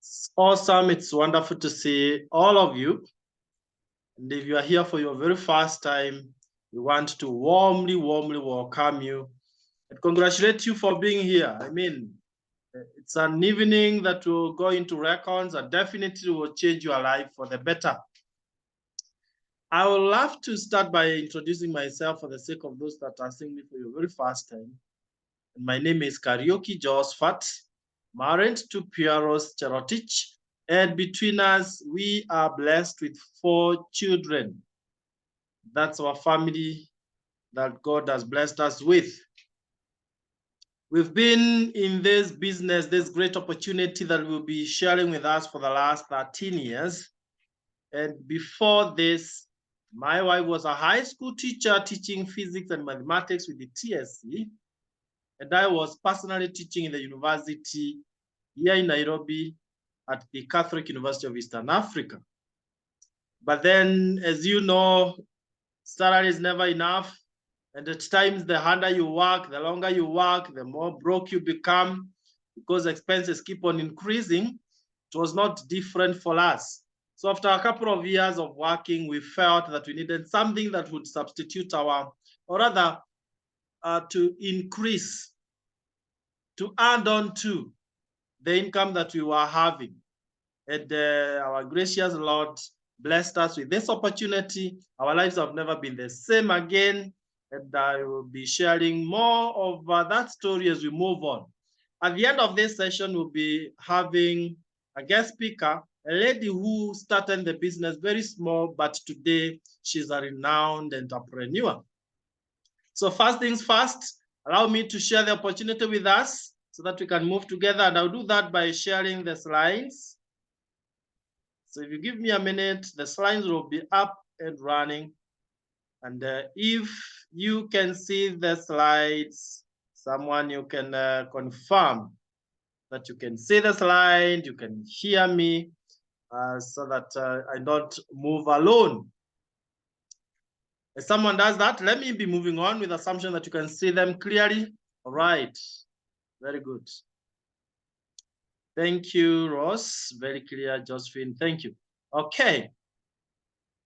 It's awesome. It's wonderful to see all of you. And if you are here for your very first time, we want to warmly welcome you and congratulate you for being here. I mean, it's an evening that will go into records and definitely will change your life for the better. I would love to start by introducing myself for the sake of those that are seeing me for your very first time. And my name is Karaoke Josephat, married to Pieros Cherotich. And between us, we are blessed with 4 children. That's our family that God has blessed us with. We've been in this business, this great opportunity that we'll be sharing with us for the last 13 years. And before this, my wife was a high school teacher teaching physics and mathematics with the TSC. And I was personally teaching in the university here in Nairobi at the Catholic University of Eastern Africa. But then, as you know, salary is never enough. And at times, the harder you work, the longer you work, the more broke you become because expenses keep on increasing. It was not different for us. So after a couple of years of working, we felt that we needed something that would substitute our, or rather, to increase, to add on to the income that we were having. And our gracious Lord blessed us with this opportunity. Our lives have never been the same again. And I will be sharing more of that story as we move on. At the end of this session, we'll be having a guest speaker, a lady who started the business very small, but today she's a renowned entrepreneur. So first things first, allow me to share the opportunity with us so that we can move together. And I'll do that by sharing the slides. So if you give me a minute, the slides will be up and running. And if you can see the slides, someone you can confirm that you can see the slide, you can hear me, so that I don't move alone. If someone does that, let me be moving on with assumption that you can see them clearly. All right, very good. Thank you, Ross. Very clear, Josephine. Thank you. Okay.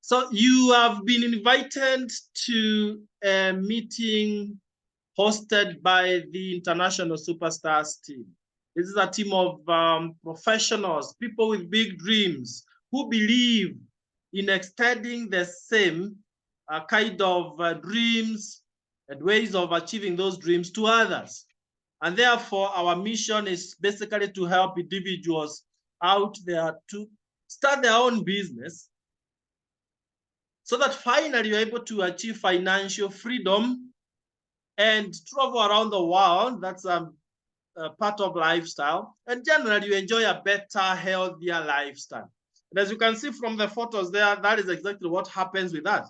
So you have been invited to a meeting hosted by the International Superstars team. This is a team of professionals, people with big dreams, who believe in extending the same kind of dreams and ways of achieving those dreams to others. And therefore, our mission is basically to help individuals out there to start their own business so that finally you're able to achieve financial freedom and travel around the world. That's a part of lifestyle. And generally, you enjoy a better, healthier lifestyle. And as you can see from the photos there, that is exactly what happens with us.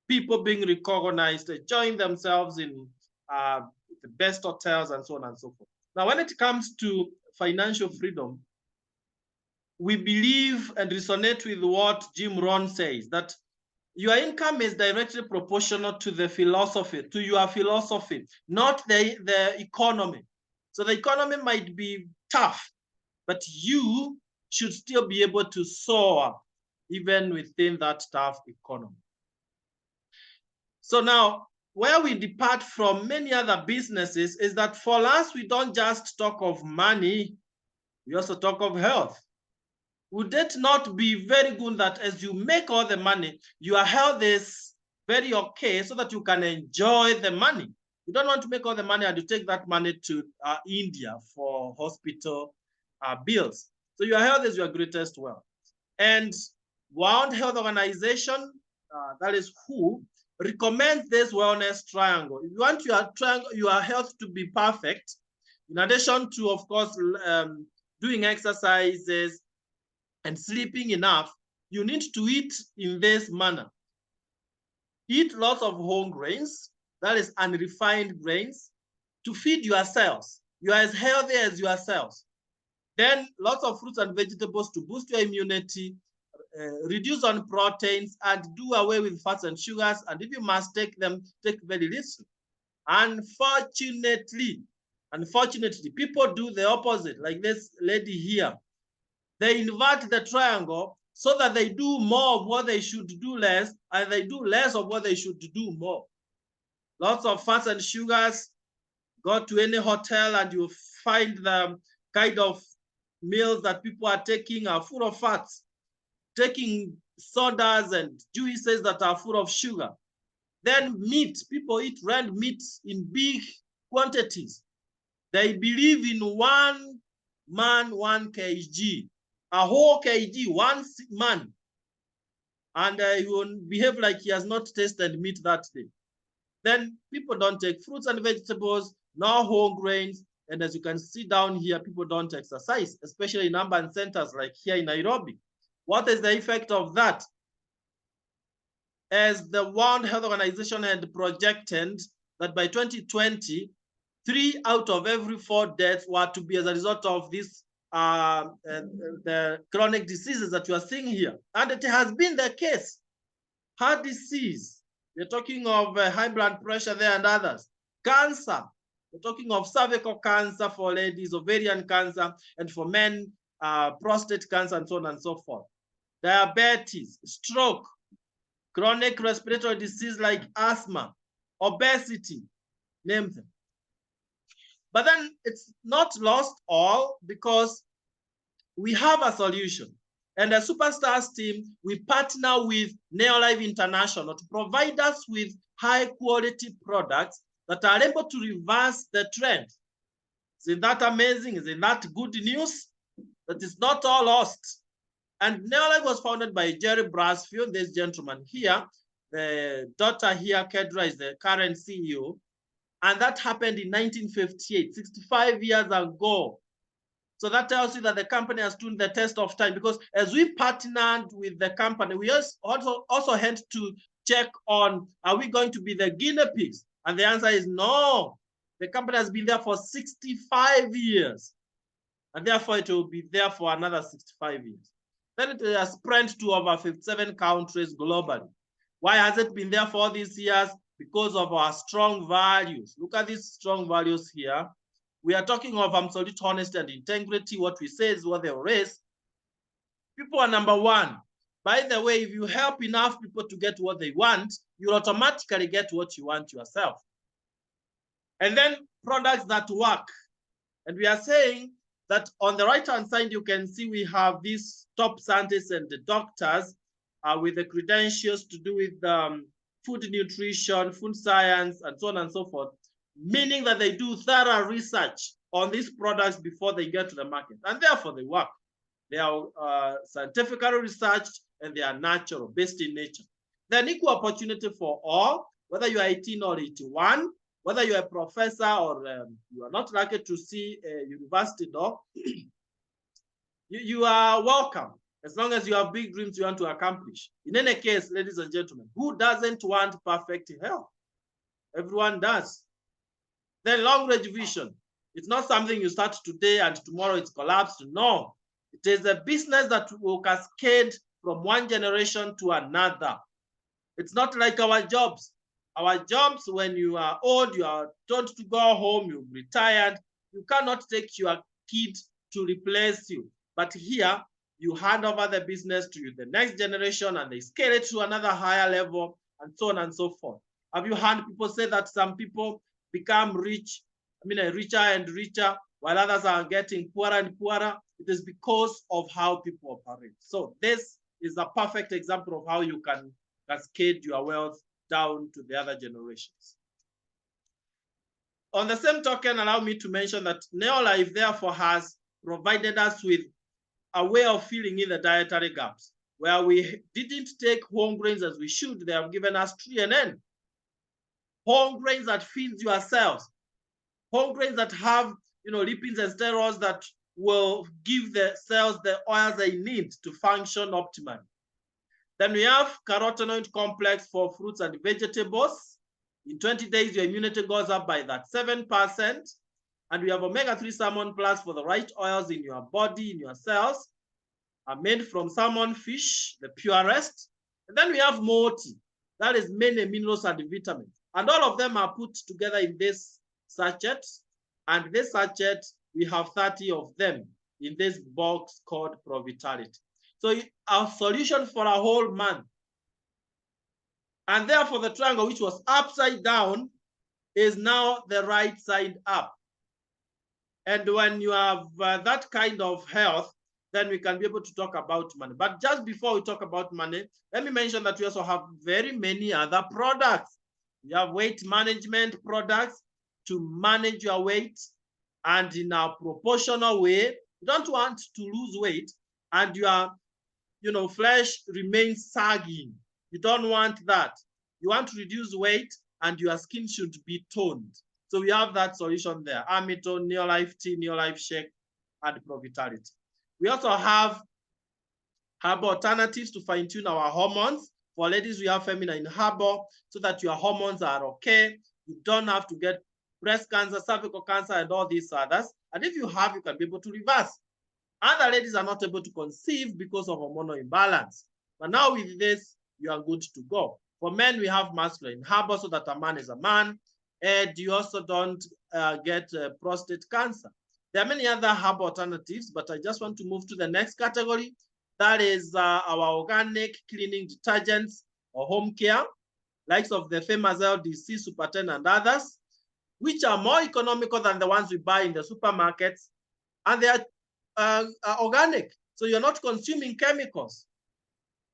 People being recognized, enjoying themselves in the best hotels and so on and so forth. Now, when it comes to financial freedom, we believe and resonate with what Jim Rohn says, that your income is directly proportional to the philosophy, to your philosophy, not the economy. So the economy might be tough, but you should still be able to soar even within that tough economy. So now, where we depart from many other businesses is that for us, we don't just talk of money, we also talk of health. Would it not be very good that as you make all the money, your health is very okay so that you can enjoy the money? You don't want to make all the money and you take that money to India for hospital bills. So your health is your greatest wealth. And World Health Organization, that is WHO, recommends this wellness triangle. If you want your health to be perfect, in addition to, of course, doing exercises and sleeping enough, you need to eat in this manner. Eat lots of whole grains, that is unrefined grains, to feed your cells. You are as healthy as your cells. Then lots of fruits and vegetables to boost your immunity, reduce on proteins, and do away with fats and sugars. And if you must take them, take very little. Unfortunately, people do the opposite, like this lady here. They invert the triangle so that they do more of what they should do less, and they do less of what they should do more. Lots of fats and sugars. Go to any hotel and you find the kind of meals that people are taking are full of fats, taking sodas and juices that are full of sugar. Then meat, people eat red meat in big quantities. They believe in 1 man, 1 kg, a whole kg, 1 man. And he will behave like he has not tasted meat that day. Then people don't take fruits and vegetables, no whole grains. And as you can see down here, people don't exercise, especially in urban centers like here in Nairobi. What is the effect of that? As the World Health Organization had projected that by 2020, 3 out of every 4 deaths were to be as a result of this the chronic diseases that you are seeing here. And it has been the case. Heart disease, we're talking of high blood pressure there and others. Cancer, we're talking of cervical cancer for ladies, ovarian cancer, and for men, prostate cancer, and so on and so forth. Diabetes, stroke, chronic respiratory disease like asthma, obesity, name them. But then it's not lost all, because we have a solution. And the Superstars team, we partner with Neolife International to provide us with high quality products that are able to reverse the trend. Isn't that amazing? Isn't that good news? That is not all lost. And Neolife was founded by Jerry Brasfield, this gentleman here. The daughter here, Kedra, is the current CEO. And that happened in 1958, 65 years ago. So that tells you that the company has stood the test of time, because as we partnered with the company, we also had to check on, are we going to be the guinea pigs? And the answer is no. The company has been there for 65 years. And therefore it will be there for another 65 years. Then it has spread to over 57 countries globally. Why has it been there for all these years? Because of our strong values. Look at these strong values here. We are talking of absolute honesty and integrity. What we say is what they raise. People are number one. By the way, if you help enough people to get what they want, you'll automatically get what you want yourself. And then products that work. And we are saying that on the right-hand side, you can see we have these top scientists and the doctors with the credentials to do with food nutrition, food science, and so on and so forth, meaning that they do thorough research on these products before they get to the market, and therefore they work. They are scientifically researched, and they are natural, based in nature. They're an equal opportunity for all, whether you are 18 or 81, whether you're a professor or you are not lucky to see a university door, you are welcome, as long as you have big dreams you want to accomplish. In any case, ladies and gentlemen, who doesn't want perfect health? Everyone does. Then long-range vision. It's not something you start today and tomorrow it's collapsed. No, it is a business that will cascade from one generation to another. It's not like our jobs. Our jobs, when you are old, you are told to go home, you've retired, you cannot take your kid to replace you. But here, you hand over the business to the next generation and they scale it to another higher level, and so on and so forth. Have you heard people say that some people become rich, richer and richer, while others are getting poorer and poorer? It is because of how people operate. So this is a perfect example of how you can cascade your wealth down to the other generations. On the same token, allow me to mention that Neolife therefore has provided us with a way of filling in the dietary gaps. Where we didn't take whole grains as we should, they have given us TNN. Whole grains that feeds your cells. Whole grains that have lipids and steroids that will give the cells the oils they need to function optimally. Then we have carotenoid complex for fruits and vegetables. In 20 days, your immunity goes up by that 7%. And we have omega-3 salmon plus for the right oils in your body, in your cells, are made from salmon fish, the purest. And then we have multi, that is many minerals and vitamins. And all of them are put together in this sachet. And this sachet, we have 30 of them in this box called Provitality. So our solution for a whole month. And therefore the triangle which was upside down is now the right side up. And when you have that kind of health, then we can be able to talk about money. But just before we talk about money, let me mention that we also have very many other products. We have weight management products to manage your weight and in a proportional way. You don't want to lose weight and your flesh remains sagging. You don't want that. You want to reduce weight and your skin should be toned. So we have that solution there. Armitone, Neolife Tea, Neolife Shake, and Provitality. We also have herbal alternatives to fine-tune our hormones. For ladies, we have feminine herbal so that your hormones are okay. You don't have to get breast cancer, cervical cancer, and all these others. And if you have, you can be able to reverse. Other ladies are not able to conceive because of hormonal imbalance. But now with this, you are good to go. For men, we have masculine herbal so that a man is a man. And you also don't get prostate cancer. There are many other herbal alternatives, but I just want to move to the next category. That is our organic cleaning detergents or home care, likes of the famous LDC, Super 10, and others, which are more economical than the ones we buy in the supermarkets. And they are organic, so you're not consuming chemicals.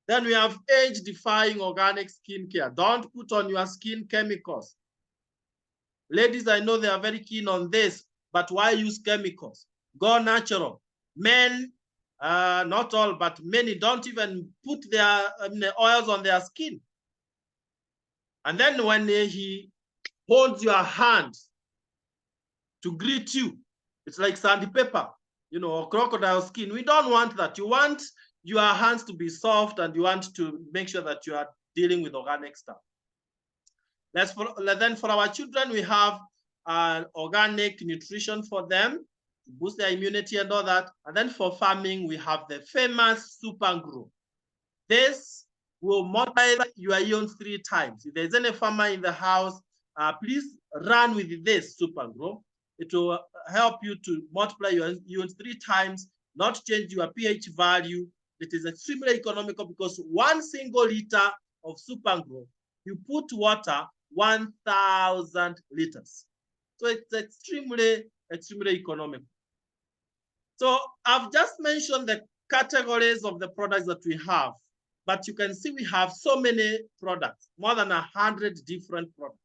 Then we have age-defying organic skincare. Don't put on your skin chemicals. Ladies, I know they are very keen on this, but why use chemicals? Go natural. Men, not all, but many don't even put their oils on their skin. And then when he holds your hand to greet you, it's like sandpaper, or crocodile skin. We don't want that. You want your hands to be soft and you want to make sure that you are dealing with organic stuff. Then for our children, we have organic nutrition for them to boost their immunity and all that. And then for farming, we have the famous Super Grow. This will multiply your ions 3 times. If there's any farmer in the house, please run with this Super Grow. It will help you to multiply your ions 3 times, not change your pH value. It is extremely economical because 1 single liter of Super Grow, you put water 1,000 liters. So it's extremely, extremely economical. So I've just mentioned the categories of the products that we have, but you can see we have so many products, more than 100 different products.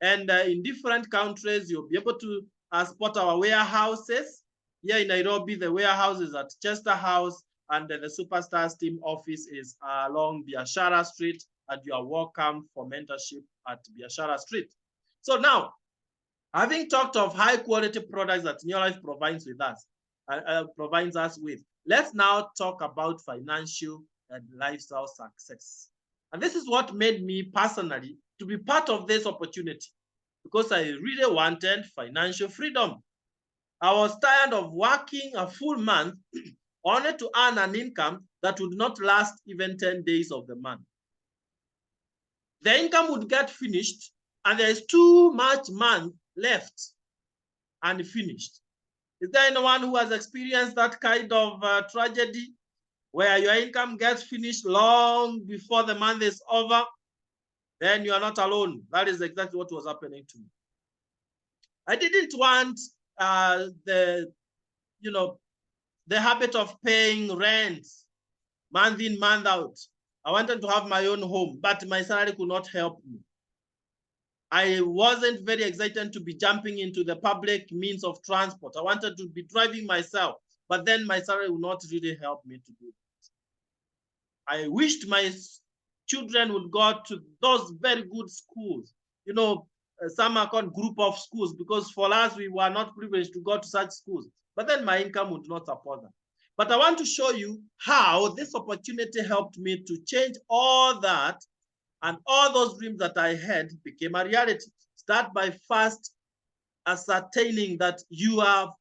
And in different countries, you'll be able to spot our warehouses. Here in Nairobi, the warehouse is at Chester House, and the Superstars team office is along Biashara Street, and you are welcome for mentorship at Biashara Street. So now, having talked of high quality products that Neolife provides us with, let's now talk about financial and lifestyle success. And this is what made me personally to be part of this opportunity, because I really wanted financial freedom. I was tired of working a full month only to earn an income that would not last even 10 days of the month. The income would get finished and there is too much month left unfinished. Is there anyone who has experienced that kind of tragedy where your income gets finished long before the month is over? Then you are not alone. That is exactly what was happening to me. I didn't want the habit of paying rent month in, month out. I wanted to have my own home, but my salary could not help me. I wasn't very excited to be jumping into the public means of transport. I wanted to be driving myself, but then my salary would not really help me to do it. I wished my children would go to those very good schools. Some are called group of schools because for us, we were not privileged to go to such schools. But then my income would not support them. But I want to show you how this opportunity helped me to change all that, and all those dreams that I had became a reality. Start by first ascertaining that you have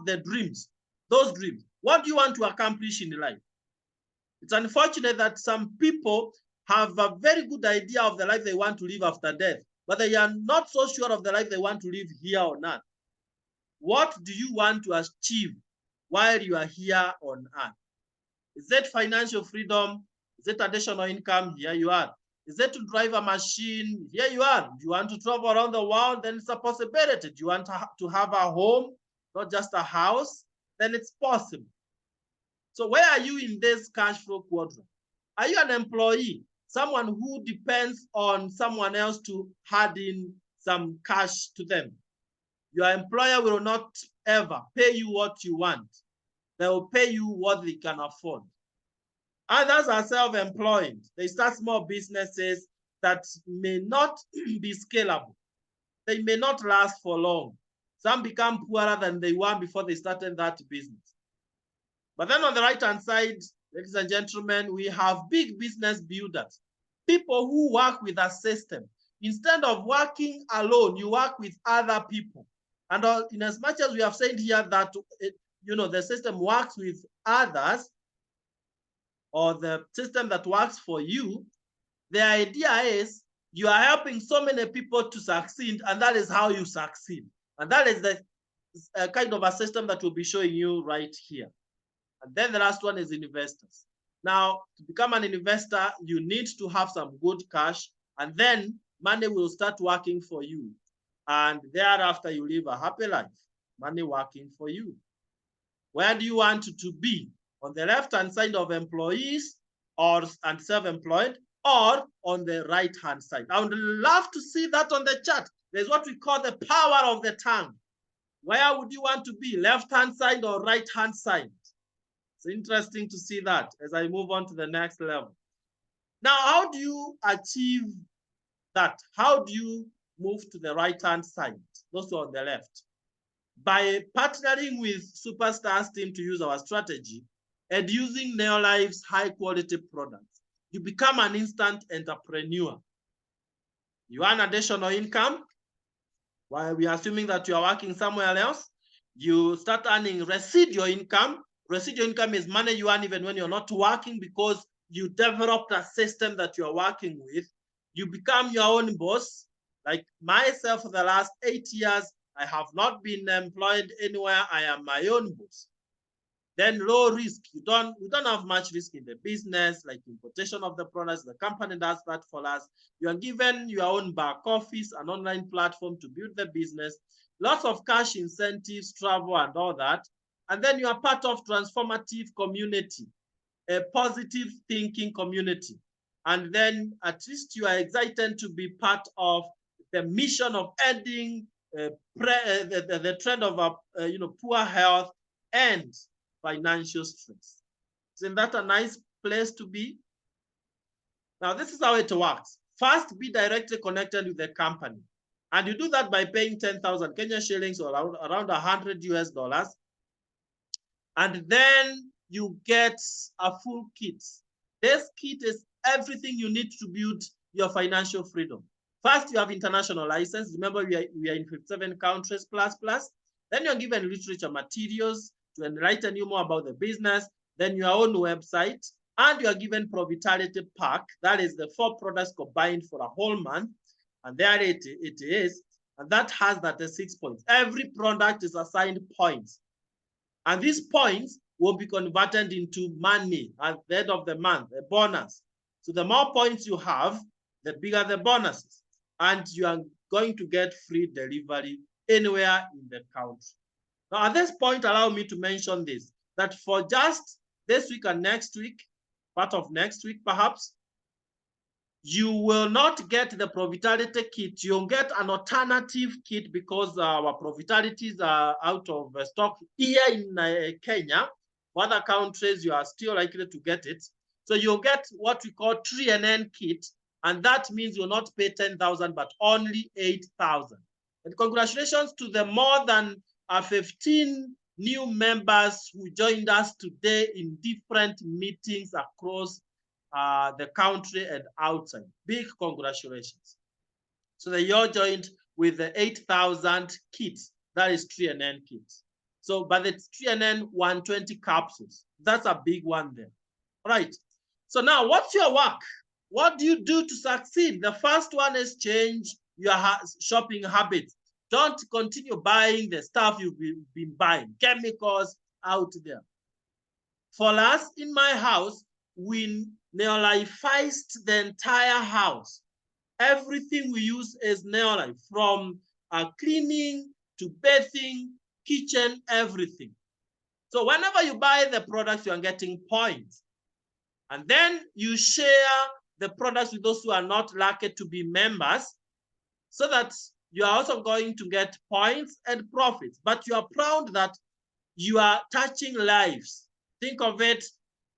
the dreams, those dreams. What do you want to accomplish in life? It's unfortunate that some people have a very good idea of the life they want to live after death, but they are not so sure of the life they want to live here on earth. What do you want to achieve while you are here on earth. Is it financial freedom? Is it additional income? Here you are. Is it to drive a machine? Here you are. Do you want to travel around the world? Then it's a possibility. Do you want to have a home, not just a house? Then it's possible. So where are you in this cash flow quadrant? Are you an employee? Someone who depends on someone else to add in some cash to them. Your employer will not ever pay you what you want. They will pay you what they can afford. Others are self-employed. They start small businesses that may not be scalable. They may not last for long. Some become poorer than they were before they started that business. But then on the right-hand side, ladies and gentlemen, we have big business builders, people who work with a system. Instead of working alone, you work with other people. And in as much as we have said here that the system works with others, or the system that works for you, the idea is you are helping so many people to succeed, and that is how you succeed. And that is the kind of a system that we'll be showing you right here. And then the last one is investors. Now, to become an investor, you need to have some good cash, and then money will start working for you. And thereafter, you live a happy life, money working for you. Where do you want to be? On the left-hand side of employees and self-employed, or on the right-hand side? I would love to see that on the chart. There's what we call the power of the tongue. Where would you want to be, left-hand side or right-hand side? It's interesting to see that as I move on to the next level. Now, how do you achieve that? How do you move to the right-hand side, those on the left? By partnering with Superstars team to use our strategy and using Neolife's high-quality products, you become an instant entrepreneur. You earn additional income. While we are assuming that you are working somewhere else, you start earning residual income. Residual income is money you earn even when you're not working because you developed a system that you're working with. You become your own boss. Like myself, for the last 8 years, I have not been employed anywhere. I am my own boss. Then low risk. We don't have much risk in the business, like importation of the products. The company does that for us. You are given your own back office, an online platform to build the business, lots of cash incentives, travel, and all that. And then you are part of transformative community, a positive thinking community. And then at least you are excited to be part of the mission of ending the trend of poor health and financial stress. Isn't that a nice place to be? Now, this is how it works. First, be directly connected with the company. And you do that by paying 10,000 Kenya shillings or around 100 US dollars. And then you get a full kit. This kit is everything you need to build your financial freedom. First, you have international license. Remember, we are in 57 countries plus. Then you're given literature materials to enlighten you more about the business. Then your own website. And you are given Provitality Pack. That is the 4 products combined for a whole month. And there it is. And that has 36 points. Every product is assigned points. And these points will be converted into money at the end of the month, a bonus. So the more points you have, the bigger the bonuses. And you are going to get free delivery anywhere in the country. Now, at this point, allow me to mention this, that for just this week and next week, part of next week perhaps, you will not get the Provitality kit. You'll get an alternative kit because our Provitalities are out of stock here in Kenya. For other countries, you are still likely to get it. So you'll get what we call 3NN kit, and that means you'll not pay 10,000, but only 8,000. And congratulations to the more than 15 new members who joined us today in different meetings across the country and outside. Big congratulations. So they all joined with the 8,000 kits. That is 3NN kits. So, but it's 3NN 120 capsules. That's a big one there. All right. So now, what's your work? What do you do to succeed? The first one is change your shopping habits. Don't continue buying the stuff you've been buying, chemicals, out there. For us, in my house, we neolifized the entire house. Everything we use is neolife, from cleaning to bathing, kitchen, everything. So whenever you buy the products, you are getting points. And then you share the products with those who are not lucky to be members, so that you are also going to get points and profits. But you are proud that you are touching lives. Think of it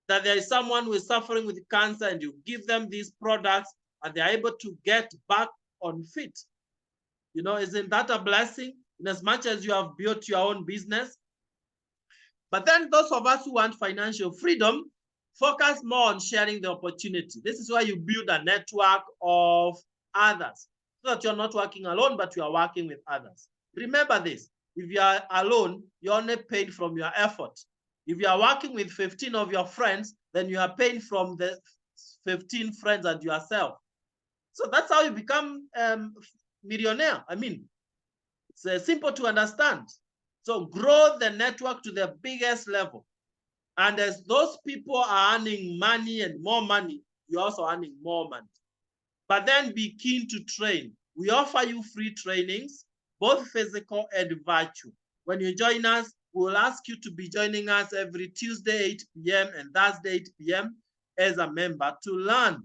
that there is someone who is suffering with cancer and you give them these products and they're able to get back on feet. You know, isn't that a blessing? In as much as you have built your own business. But then those of us who want financial freedom focus more on sharing the opportunity. This is why you build a network of others, so that you're not working alone, but you are working with others. Remember this: if you are alone, you're only paid from your effort. If you are working with 15 of your friends, then you are paid from the 15 friends and yourself. So that's how you become millionaire. I mean, it's simple to understand. So grow the network to the biggest level. And as those people are earning money and more money, you're also earning more money. But then be keen to train. We offer you free trainings, both physical and virtual. When you join us, we'll ask you to be joining us every Tuesday, 8 p.m. and Thursday, 8 p.m. as a member to learn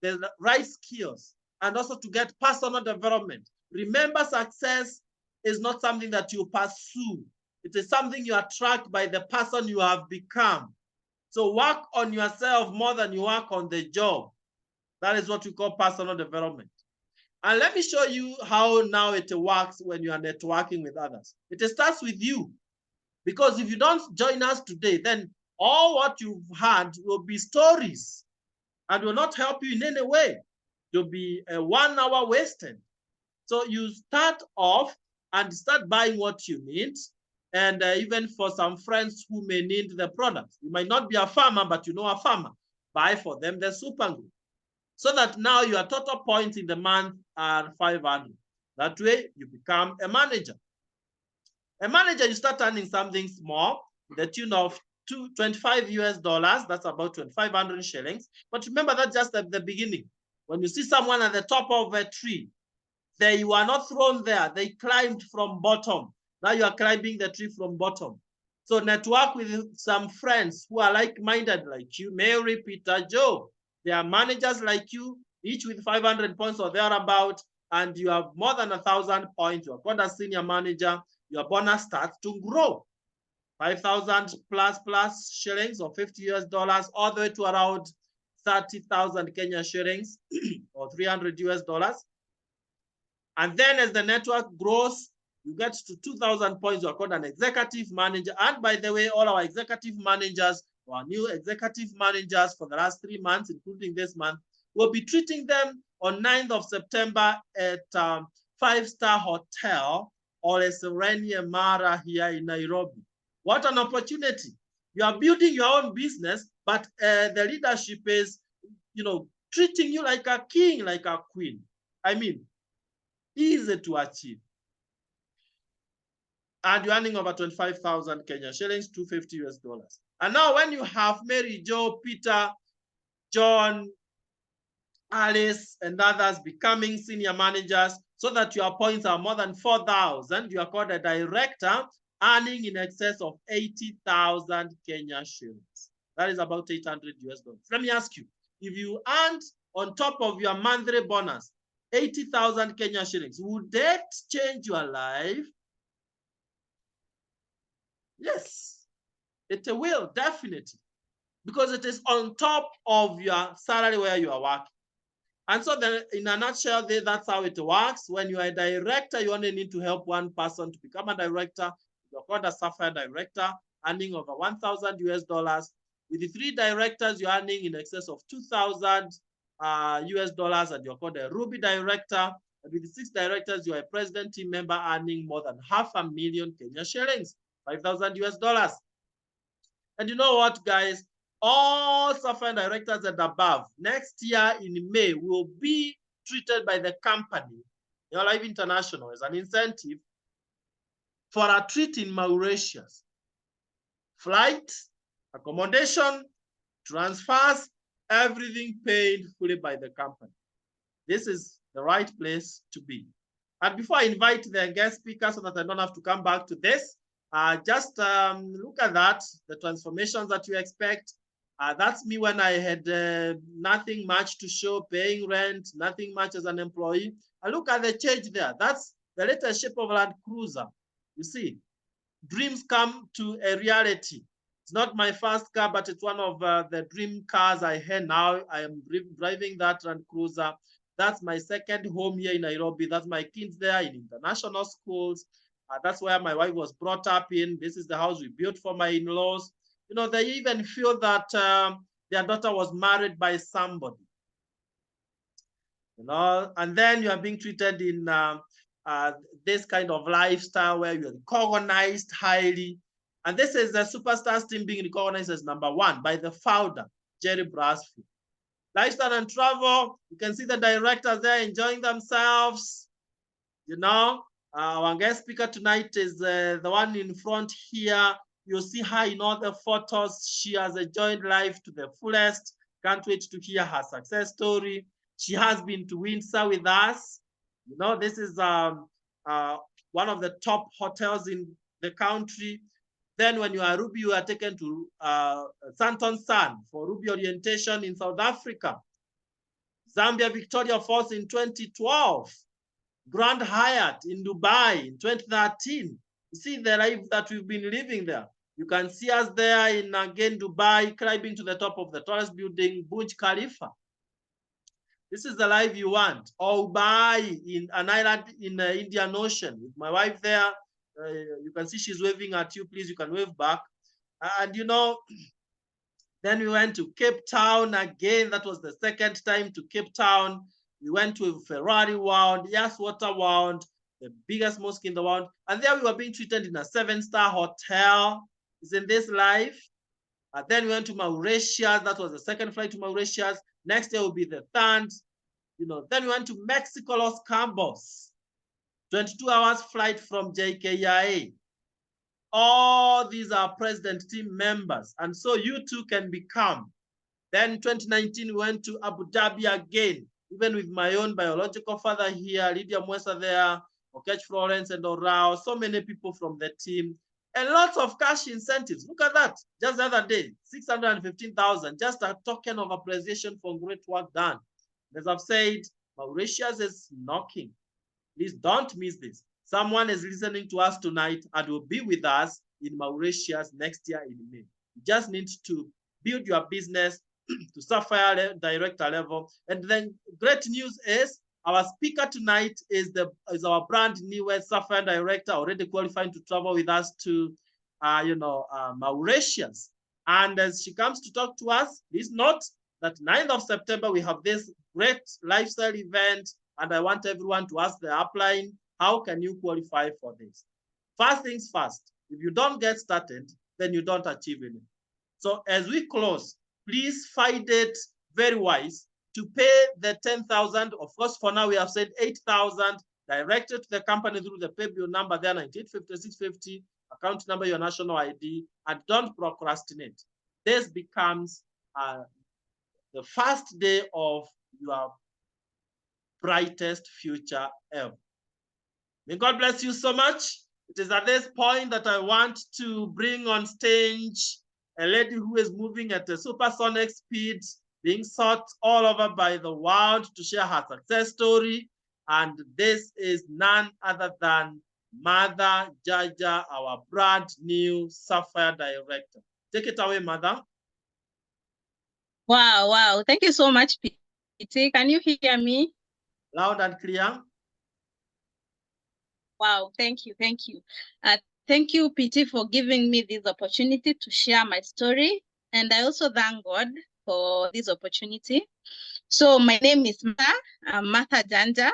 the right skills and also to get personal development. Remember, success is not something that you pursue. It is something you attract by the person you have become. So work on yourself more than you work on the job. That is what we call personal development. And let me show you how now it works when you are networking with others. It starts with you. Because if you don't join us today, then all what you've had will be stories and will not help you in any way. You'll be 1 hour wasted. So you start off and start buying what you need. And even for some friends who may need the product, you might not be a farmer, but you know a farmer. Buy for them the super glue, so that now your total points in the month are 500. That way you become a manager. A manager, you start earning something small, the tune of 25 US dollars. That's about 2,500 shillings. But remember, that's just at the beginning. When you see someone at the top of a tree, they were not thrown there. They climbed from bottom. Now you are climbing the tree from bottom. So network with some friends who are like-minded like you, Mary, Peter, Joe. They are managers like you, each with 500 points or thereabout, and you have more than 1,000 points. You are called a senior manager. Your bonus starts to grow. 5,000 plus shillings or 50 US dollars, all the way to around 30,000 Kenya shillings or 300 US dollars. And then as the network grows, you get to 2,000 points. You're called an executive manager. And by the way, all our executive managers, our new executive managers for the last 3 months, including this month, we'll be treating them on 9th of September at 5-star hotel or a Serenia Mara here in Nairobi. What an opportunity. You are building your own business, but the leadership is, treating you like a king, like a queen. I mean, easy to achieve. And you're earning over 25,000 Kenya shillings, 250 US dollars. And now when you have Mary, Joe, Peter, John, Alice, and others becoming senior managers, so that your points are more than 4,000, you are called a director, earning in excess of 80,000 Kenya shillings. That is about 800 US dollars. Let me ask you, if you earned on top of your monthly bonus 80,000 Kenya shillings, would that change your life? Yes, it will, definitely, because it is on top of your salary where you are working. And so then, in a nutshell, that's how it works. When you are a director, you only need to help one person to become a director. You're called a Sapphire director, earning over 1,000 US dollars. With the 3 directors, you're earning in excess of 2,000 US dollars, and you're called a Ruby director. And with the 6 directors, you're a president team member, earning more than 500,000 Kenya shillings, 5,000 US dollars. And you know what, guys? All Sapphire directors and above, next year in May, will be treated by the company, Neolife International, as an incentive for a treat in Mauritius. flight, accommodation, transfers, everything paid fully by the company. This is the right place to be. And before I invite the guest speaker so that I don't have to come back to this, just look at that, the transformations that you expect. That's me when I had nothing much to show, paying rent, nothing much as an employee. And look at the change there. That's the latest shape of Land Cruiser. You see, dreams come to a reality. It's not my first car, but it's one of the dream cars I had now. I am driving that Land Cruiser. That's my second home here in Nairobi. That's my kids there in international schools. That's where my wife was brought up in. This is the house we built for my in-laws. You know, they even feel that their daughter was married by somebody. You know, and then you are being treated in this kind of lifestyle where you're recognized highly. And this is the Superstars team being recognized as #1 by the founder, Jerry Brasfield. Lifestyle and travel, you can see the directors there enjoying themselves. You know, our guest speaker tonight is the one in front here. You'll see her in all the photos. She has enjoyed life to the fullest. Can't wait to hear her success story. She has been to Windsor with us. You know, this is one of the top hotels in the country. Then when you are Ruby, you are taken to Santon Sun for Ruby orientation in South Africa. Zambia Victoria Falls in 2012. Grand Hyatt in Dubai in 2013. You see the life that we've been living there. You can see us there in, again, Dubai, climbing to the top of the tallest building, Burj Khalifa. This is the life you want. Or Dubai, in an island in the Indian Ocean. With my wife there, you can see she's waving at you. Please, you can wave back. And, you know, then we went to Cape Town again. That was the second time to Cape Town. We went to Ferrari World, Yes Water World, the biggest mosque in the world. And there we were being treated in a 7-star hotel. Isn't this life? Then we went to Mauritius. That was the second flight to Mauritius. Next year will be the third. You know, then we went to Mexico, Los Cabos. 22 hours flight from JKIA. All these are president team members. And so you too can become. Then 2019, we went to Abu Dhabi again, even with my own biological father here, Lydia Mwesa there, Okech Florence and Orao, so many people from the team, and lots of cash incentives. Look at that. Just the other day, 615,000, just a token of appreciation for great work done. As I've said, Mauritius is knocking. Please don't miss this. Someone is listening to us tonight and will be with us in Mauritius next year in May. You just need to build your business to Sapphire director level. And then great news is our speaker tonight is our brand new Sapphire director, already qualifying to travel with us to Mauritius. And as she comes to talk to us, please note that 9th of September we have this great lifestyle event, and I want everyone to ask the upline, how can you qualify for this? First things first, if you don't get started, then you don't achieve anything. So as we close, please find it very wise to pay the 10,000. Of course, for now we have said 8,000 directed to the company through the pay bill number there, 985650, account number, your national ID, and don't procrastinate. This becomes the first day of your brightest future ever. May God bless you so much. It is at this point that I want to bring on stage a lady who is moving at a supersonic speed, being sought all over by the world to share her success story. And this is none other than Mother Njanja, our brand new Sapphire director. Take it away, Mother. Wow. Thank you so much, PT. Can you hear me? Loud and clear. Wow, thank you. Thank you, PT, for giving me this opportunity to share my story. And I also thank God for this opportunity. So my name is Martha Njanja.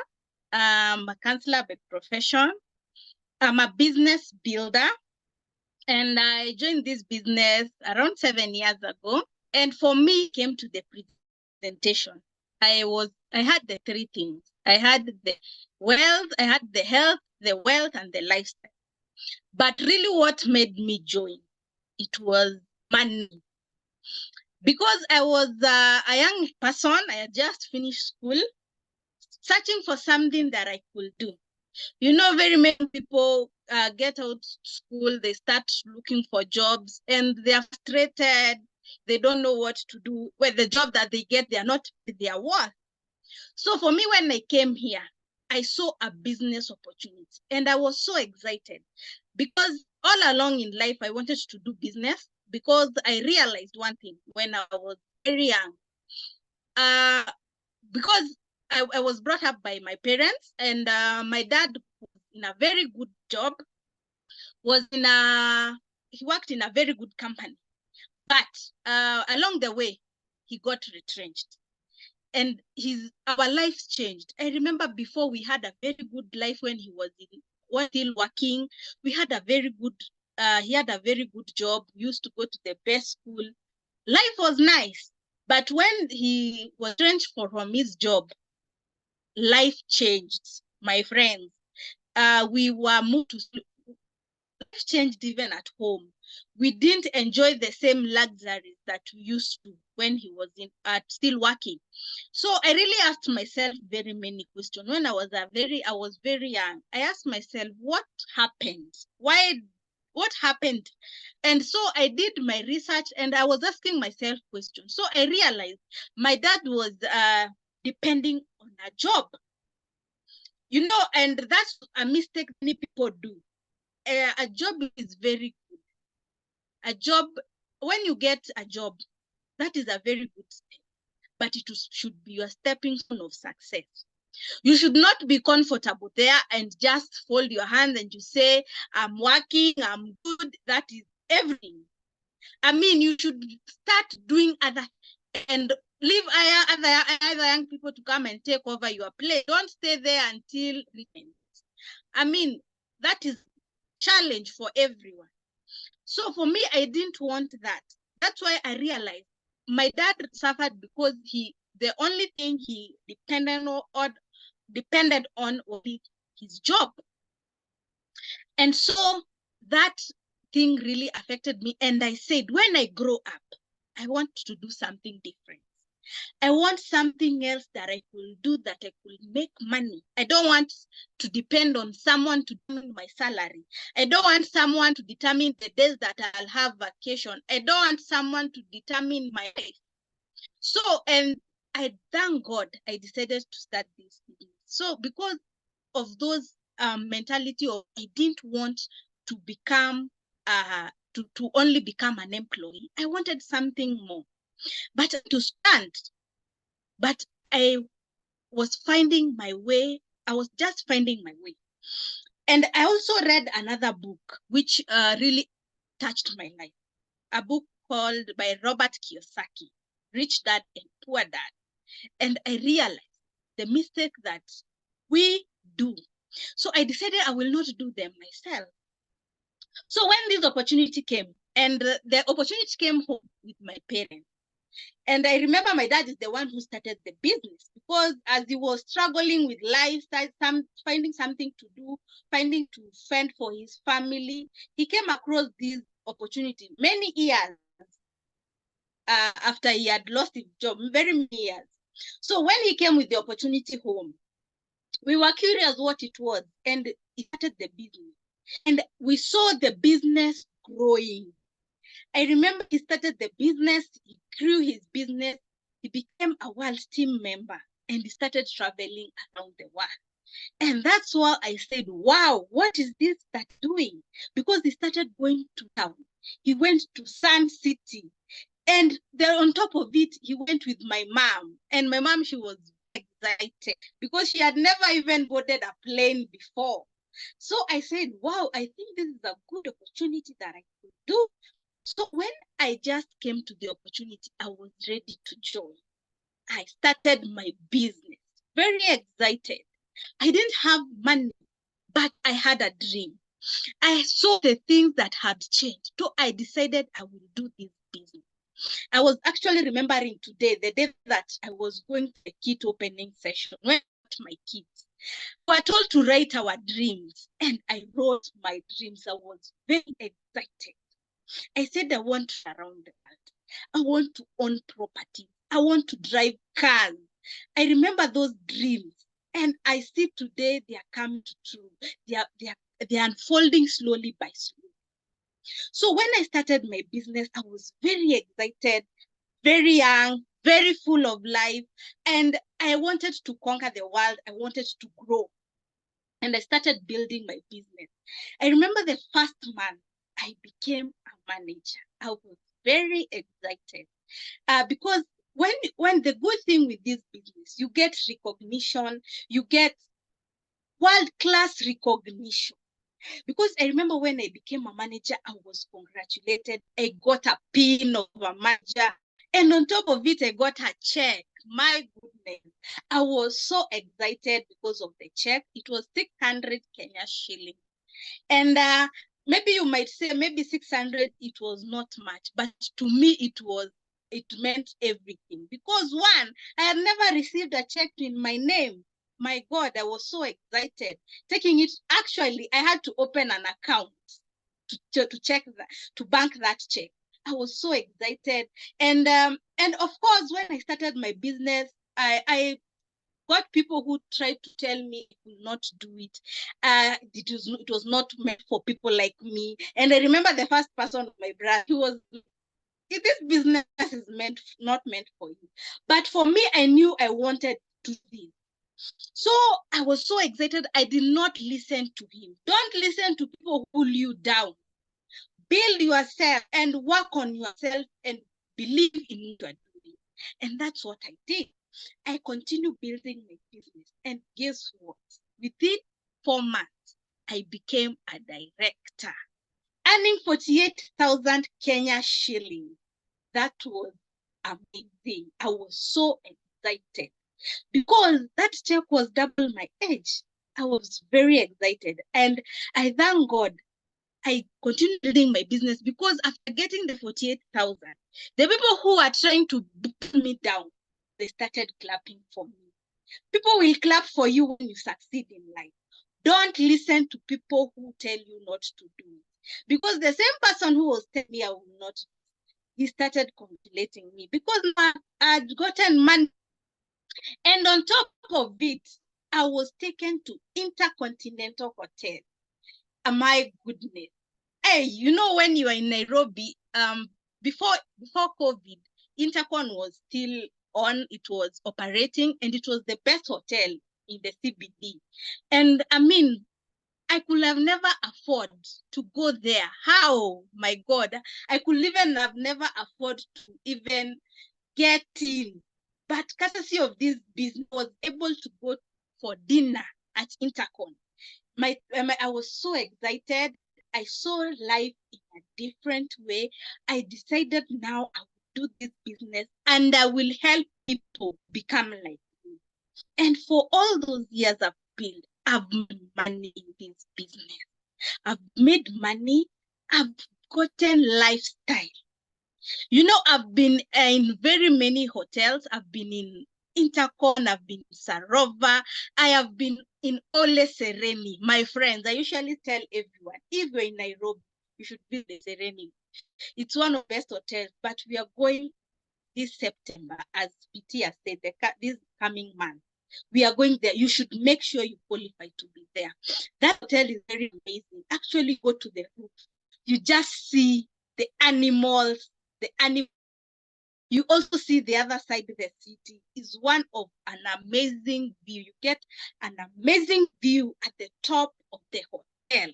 I'm a counselor by profession. I'm a business builder. And I joined this business around 7 years ago. And for me, it came to the presentation. I had the three things. I had the wealth, I had the health, the wealth, and the lifestyle. But really what made me join it was money. Because I was a young person, I had just finished school, searching for something that I could do. You know, very many people get out school, they start looking for jobs, and they are frustrated. They don't know what to do. Well, the job that they get, they are not their worth. So for me, when I came here, I saw a business opportunity, and I was so excited because all along in life, I wanted to do business because I realized one thing when I was very young. Because I was brought up by my parents, and my dad was in a very good job, he worked in a very good company. But along the way, he got retrenched. And our lives changed. I remember before we had a very good life when he was still working. We had a very good, he had a very good job. We used to go to the best school. Life was nice. But when he was retrenched from his job, life changed, my friends. We were moved to life changed even at home. We didn't enjoy the same luxuries that we used to when he was still working. So I really asked myself very many questions. When I was very young. I asked myself, what happened? What happened? And so I did my research and I was asking myself questions. So I realized my dad was depending on a job. You know, and that's a mistake many people do. A job is very good. A job, when you get a job, that is a very good step, but should be your stepping stone of success. You should not be comfortable there and just fold your hands and you say, I'm working, I'm good. That is everything. I mean, you should start doing other and leave other young people to come and take over your place. Don't stay there until I mean, that is challenge for everyone. So for me, I didn't want that. That's why I realized my dad suffered because the only thing he depended on was his job. And so that thing really affected me. And I said, when I grow up, I want to do something different. I want something else that I could do, that I could make money. I don't want to depend on someone to determine my salary. I don't want someone to determine the days that I'll have vacation. I don't want someone to determine my life. So, and I thank God I decided to start this business. So because of those mentality of I didn't want to become to only become an employee. I wanted something more. But to stand. But I was finding my way. I was just finding my way. And I also read another book which really touched my life. A book called by Robert Kiyosaki, Rich Dad and Poor Dad. And I realized the mistake that we do. So I decided I will not do them myself. So when this opportunity came, and the opportunity came home with my parents, and I remember my dad is the one who started the business because as he was struggling with life, finding something to do, finding to fend for his family, he came across this opportunity many years after he had lost his job, very many years. So when he came with the opportunity home, we were curious what it was, and he started the business. And we saw the business growing. I remember he started the business, he grew his business, he became a world team member, and he started traveling around the world. And that's why I said, wow, what is this that doing? Because he started going to town. He went to Sun City. And then on top of it, he went with my mom. And my mom, she was excited because she had never even boarded a plane before. So I said, wow, I think this is a good opportunity that I could do. So when I just came to the opportunity, I was ready to join. I started my business, very excited. I didn't have money, but I had a dream. I saw the things that had changed. So I decided I will do this business. I was actually remembering today, the day that I was going to the kit opening session, when I got my kids. We were told to write our dreams, and I wrote my dreams. I was very excited. I said, I want to around the world. I want to own property. I want to drive cars. I remember those dreams. And I see today they are coming true. They are unfolding slowly by slowly. So when I started my business, I was very excited, very young, very full of life. And I wanted to conquer the world. I wanted to grow. And I started building my business. I remember the first month I became a manager. I was very excited because when the good thing with this business, you get recognition, you get world-class recognition. Because I remember when I became a manager, I was congratulated. I got a pin of a manager. And on top of it, I got a check. My goodness. I was so excited because of the check. It was 600 Kenya shillings. And maybe you might say maybe 600, it was not much. But to me, it meant everything. Because one, I had never received a check in my name. My God, I was so excited. Taking it, actually, I had to open an account to check that, to bank that check. I was so excited. And of course, when I started my business, I got people who tried to tell me I could not do it. It was not meant for people like me. And I remember the first person, my brother, he was, this business is not meant for you. But for me, I knew I wanted to do this. So I was so excited. I did not listen to him. Don't listen to people who pull you down. Build yourself and work on yourself and believe in what you are doing. And that's what I did. I continued building my business. And guess what? Within 4 months, I became a director, earning 48,000 Kenya shillings. That was amazing. I was so excited because that check was double my age. I was very excited. And I thank God I continued building my business because after getting the 48,000, the people who are trying to pull me down, they started clapping for me. People will clap for you when you succeed in life. Don't listen to people who tell you not to do it. Because the same person who was telling me I will not, he started congratulating me because I had gotten money. And on top of it, I was taken to Intercontinental Hotel. My goodness. Hey, you know, when you are in Nairobi, before COVID, Intercon was still on, it was operating, and it was the best hotel in the CBD. And I mean, I could have never afford to go there. How? My God, I could even have never afford to even get in. But courtesy of this business, I was able to go for dinner at Intercon. I was so excited. I saw life in a different way. I decided now I will do this business and I will help people become like me. And for all those years I've built, I've made money in this business. I've made money. I've gotten lifestyle. You know, I've been in very many hotels. I've been in Intercon, I've been in Sarova, I have been in Ole Sereni. My friends, I usually tell everyone, if you're in Nairobi, you should visit Sereni. It's one of the best hotels, but we are going this September, as PT has said, this coming month. We are going there. You should make sure you qualify to be there. That hotel is very amazing. Actually, go to the roof. You just see the animals, you also see the other side of the city is one of an amazing view. You get an amazing view at the top of the hotel.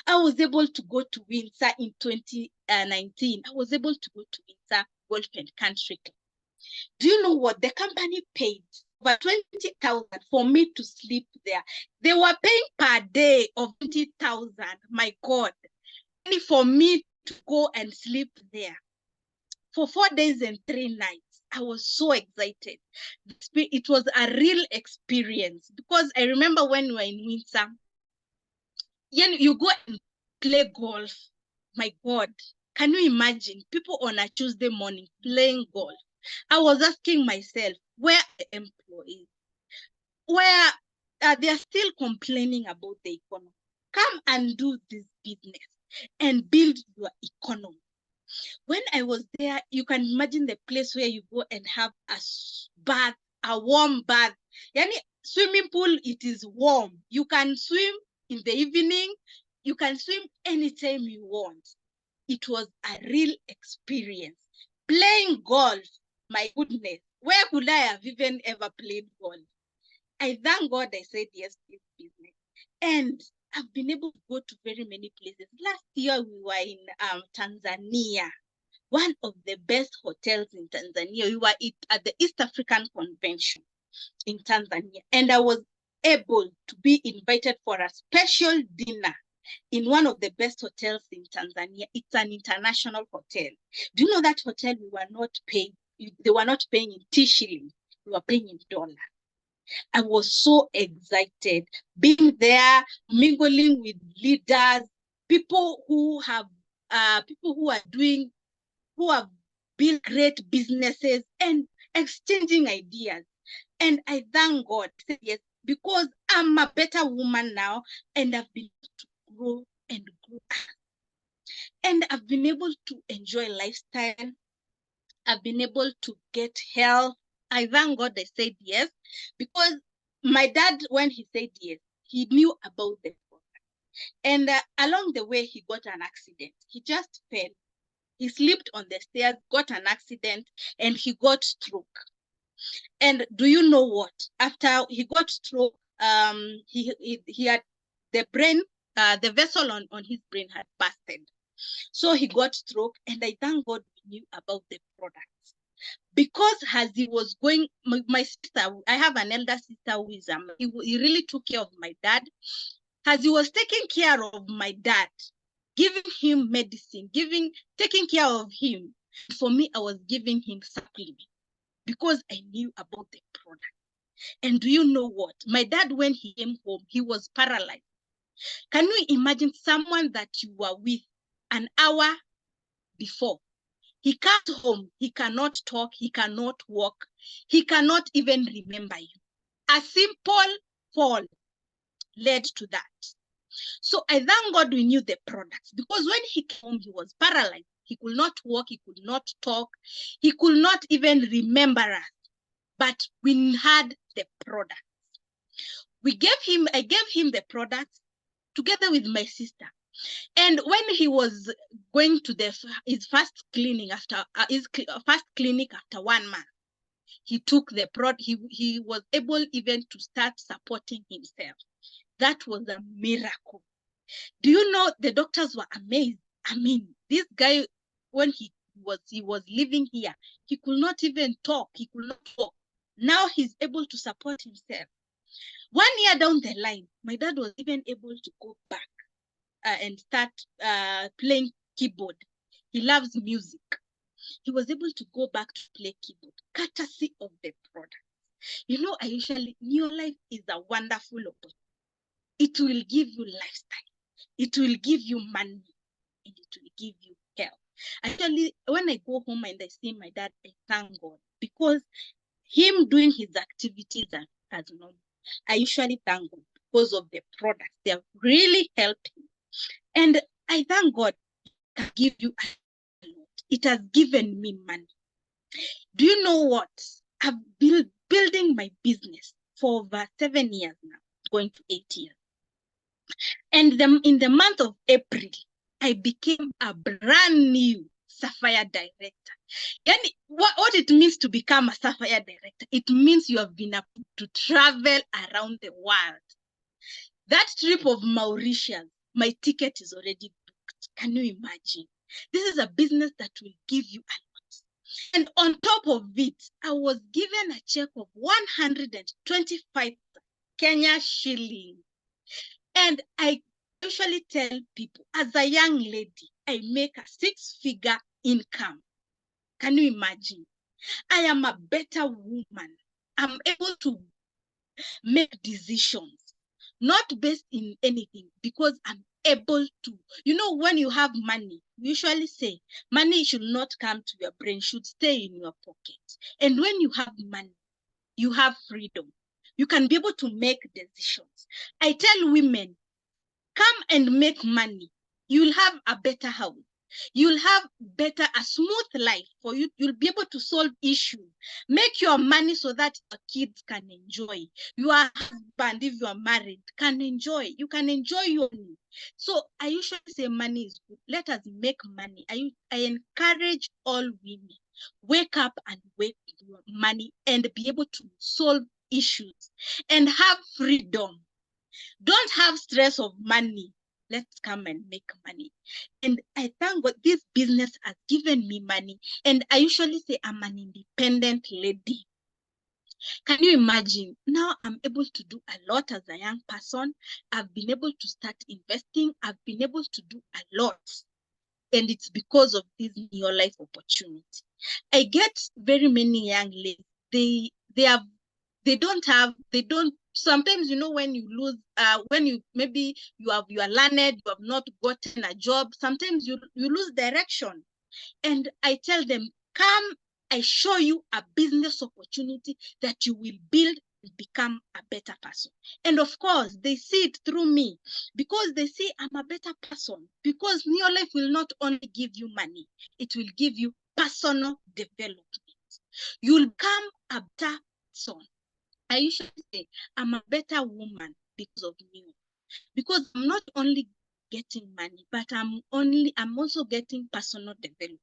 I was able to go to Windsor in 2019. I was able to go to Windsor Golf and Country Club. Do you know what? The company paid over 20,000 for me to sleep there. They were paying per day of 20,000. My God. Only for me to go and sleep there for 4 days and 3 nights. I was so excited. It was a real experience because I remember when we were in Windsor, you go and play golf. My God, can you imagine people on a Tuesday morning playing golf? I was asking myself, where are the employees? Where they are still complaining about the economy? Come and do this business and build your economy. When I was there, you can imagine the place where you go and have a bath, a warm bath. Yani swimming pool, it is warm. You can swim in the evening. You can swim anytime you want. It was a real experience. Playing golf, my goodness, where could I have even ever played golf? I thank God I said yes to this business. And I've been able to go to very many places. Last year, we were in Tanzania, one of the best hotels in Tanzania. We were at the East African Convention in Tanzania. And I was able to be invited for a special dinner in one of the best hotels in Tanzania. It's an international hotel. Do you know that hotel we were not paying? They were not paying in T shilling. We were paying in dollar. I was so excited being there, mingling with leaders, people who have who have built great businesses and exchanging ideas. And I thank God, yes, because I'm a better woman now, and I've been able to grow and grow. And I've been able to enjoy lifestyle. I've been able to get health. I thank God I said yes, because my dad, when he said yes, he knew about the program. And along the way, he got an accident. He just fell. He slipped on the stairs, got an accident, and he got stroke. And do you know what? After he got stroke, he had the brain, the vessel on his brain had busted. So he got stroke, and I thank God we knew about the products. Because as he was going, my sister, I have an elder sister who is he really took care of my dad. As he was taking care of my dad, giving him medicine, taking care of him. For me, I was giving him supplement because I knew about the product. And do you know what? My dad, when he came home, he was paralyzed. Can you imagine someone that you were with an hour before? He comes home, he cannot talk, he cannot walk, he cannot even remember you. A simple fall led to that. So I thank God we knew the products, because when he came home, he was paralyzed. He could not walk, he could not talk, he could not even remember us. But we had the products. I gave him the products together with my sister. And when he was going to his first clinic after 1 month, he took the product. He was able even to start supporting himself. That was a miracle. Do you know, the doctors were amazed? I mean, this guy, when he was living here, he could not even talk. He could not walk. Now he's able to support himself. 1 year down the line, my dad was even able to go back and start playing keyboard. He loves music. He was able to go back to play keyboard, courtesy of the product. You know, your life is a wonderful opportunity. It will give you lifestyle. It will give you money, and it will give you health. Actually, when I go home and I see my dad, I thank God, because him doing his activities as normal, I usually thank God because of the products. They have really helped him. And I thank God it can give you a lot. It has given me money. Do you know what? I've been building my business for over 7 years now, going to 8 years. And in the month of April, I became a brand new Sapphire Director. And what it means to become a Sapphire Director, it means you have been able to travel around the world. That trip of Mauritius, my ticket is already booked. Can you imagine? This is a business that will give you a lot. And on top of it, I was given a check of 125 Kenya shilling. And I usually tell people, as a young lady, I make a 6-figure income. Can you imagine? I am a better woman. I'm able to make decisions, not based in anything, because I'm able to. You know, when you have money, we usually say money should not come to your brain, should stay in your pocket. And when you have money, you have freedom. You can be able to make decisions. I tell women, come and make money. You'll have a better house. You'll have a smooth life for you. You'll be able to solve issues. Make your money so that your kids can enjoy. Your husband, if you are married, can enjoy. You can enjoy your money. So I usually say money is good. Let us make money. I encourage all women, wake up and make your money and be able to solve issues and have freedom. Don't have stress of money. Let's come and make money. And I thank God this business has given me money. And I usually say I'm an independent lady. Can you imagine? Now I'm able to do a lot as a young person. I've been able to start investing. I've been able to do a lot. And it's because of this New Life opportunity. I get very many young ladies. They don't sometimes, you know, when you lose, when you maybe you are learned, you have not gotten a job, sometimes you lose direction. And I tell them, come, I show you a business opportunity that you will build and become a better person. And of course, they see it through me because they see I'm a better person. Because New Life will not only give you money, it will give you personal development. You'll become a better person. I usually say I'm a better woman because of me. Because I'm not only getting money, but I'm also getting personal development.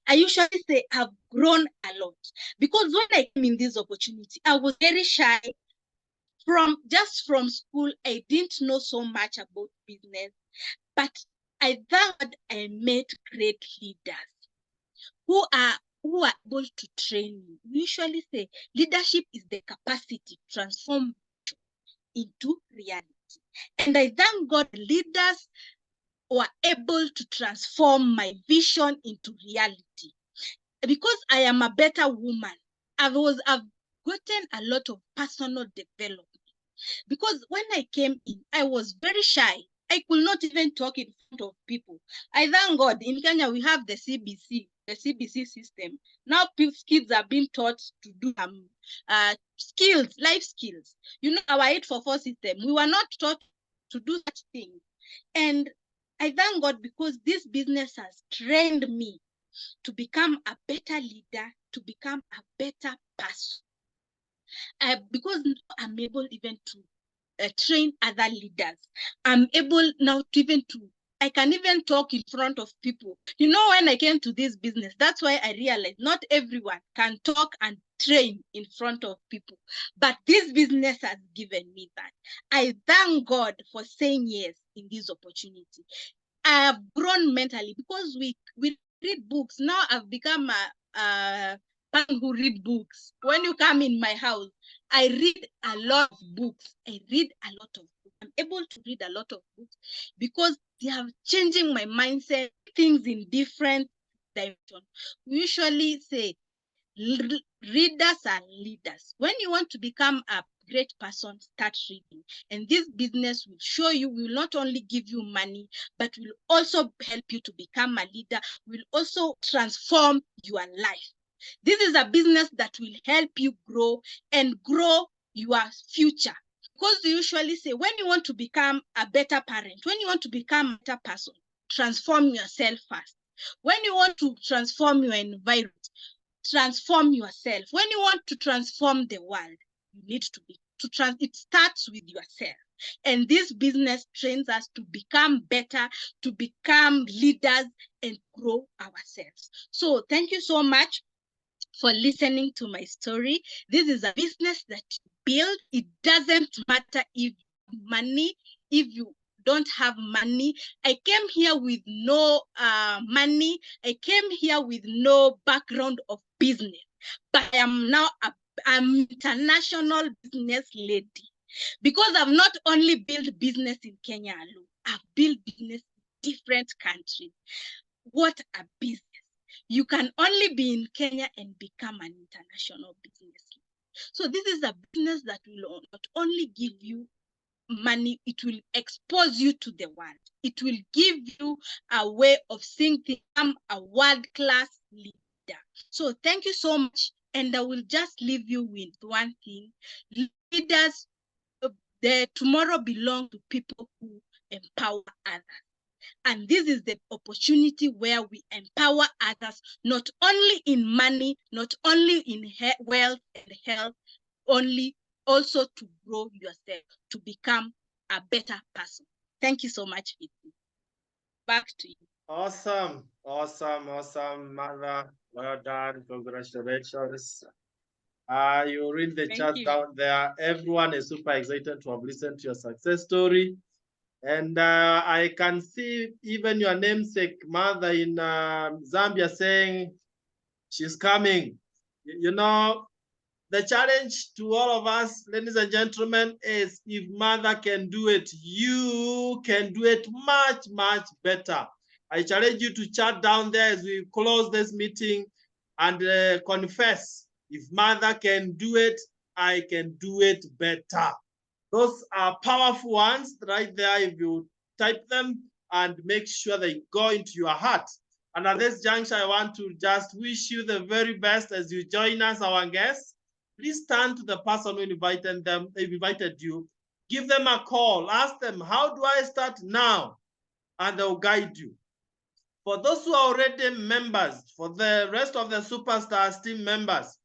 I usually say I've grown a lot because when I came in this opportunity, I was very shy. From school, I didn't know so much about business, but I thought I met great leaders who are able to train me. We usually say leadership is the capacity to transform into reality. And I thank God leaders were able to transform my vision into reality. Because I am a better woman, I've gotten a lot of personal development. Because when I came in, I was very shy. I could not even talk in front of people. I thank God in Kenya we have the CBC system. Now kids are being taught to do skills, life skills. You know, our 844 system, we were not taught to do such things. And I thank God because this business has trained me to become a better leader, to become a better person. Because I'm able even to train other leaders. I'm able now I can even talk in front of people. You know, when I came to this business, that's why I realized not everyone can talk and train in front of people. But this business has given me that. I thank God for saying yes in this opportunity. I have grown mentally because we read books. Now I've become a person who read books. When you come in my house, I read a lot of books. I read a lot of books. I'm able to read a lot of books because they are changing my mindset, things in different dimensions. We usually say readers are leaders. When you want to become a great person, start reading. And this business will show you, will not only give you money, but will also help you to become a leader, will also transform your life. This is a business that will help you grow and grow your future. Because we usually say, when you want to become a better parent, when you want to become a better person, transform yourself first. When you want to transform your environment, transform yourself. When you want to transform the world, you need to it starts with yourself. And this business trains us to become better, to become leaders and grow ourselves. So thank you so much for listening to my story. This is a business that you build. It doesn't matter if you have money, if you don't have money. I came here with no money. I came here with no background of business, but I am now I'm international business lady because I've not only built business in Kenya alone, I've built business in different countries. What a business. You can only be in Kenya and become an international business. So this is a business that will not only give you money, it will expose you to the world. It will give you a way of seeing things, become a world-class leader. So thank you so much. And I will just leave you with one thing. Leaders, tomorrow belong to people who empower others. And this is the opportunity where we empower others, not only in money, not only in wealth and health, only also to grow yourself, to become a better person. Thank you so much, Vicky. Back to you. Awesome, awesome, awesome, Mother. Well done. Congratulations. You read the chat down there. Everyone is super excited to have listened to your success story. And I can see even your namesake mother in Zambia saying she's coming. You know, the challenge to all of us, ladies and gentlemen, is if mother can do it, you can do it much, much better. I challenge you to chat down there as we close this meeting and confess, if mother can do it, I can do it better. Those are powerful ones right there. If you type them and make sure they go into your heart. And at this juncture, I want to just wish you the very best as you join us, our guests. Please turn to the person who invited you. Give them a call. Ask them, how do I start now? And they'll guide you. For those who are already members, for the rest of the Superstars team members,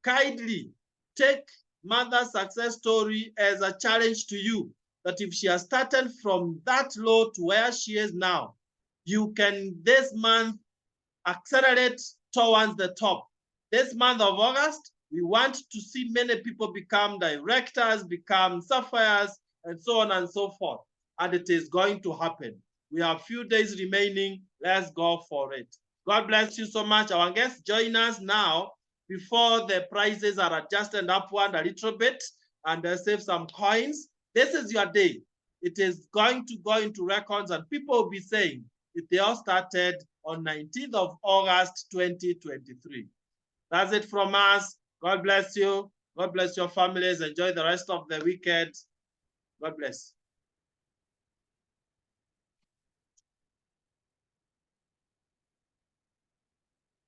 kindly take Mother's success story as a challenge to you, that if she has started from that low to where she is now, you can this month accelerate towards the top. This month of August, we want to see many people become directors, become sapphires, and so on and so forth. And it is going to happen. We have a few days remaining. Let's go for it. God bless you so much. Our guests, join us now before the prices are adjusted upward a little bit and save some coins. This is your day. It is going to go into records and people will be saying if they all started on 19th of August, 2023. That's it from us. God bless you. God bless your families. Enjoy the rest of the weekend. God bless.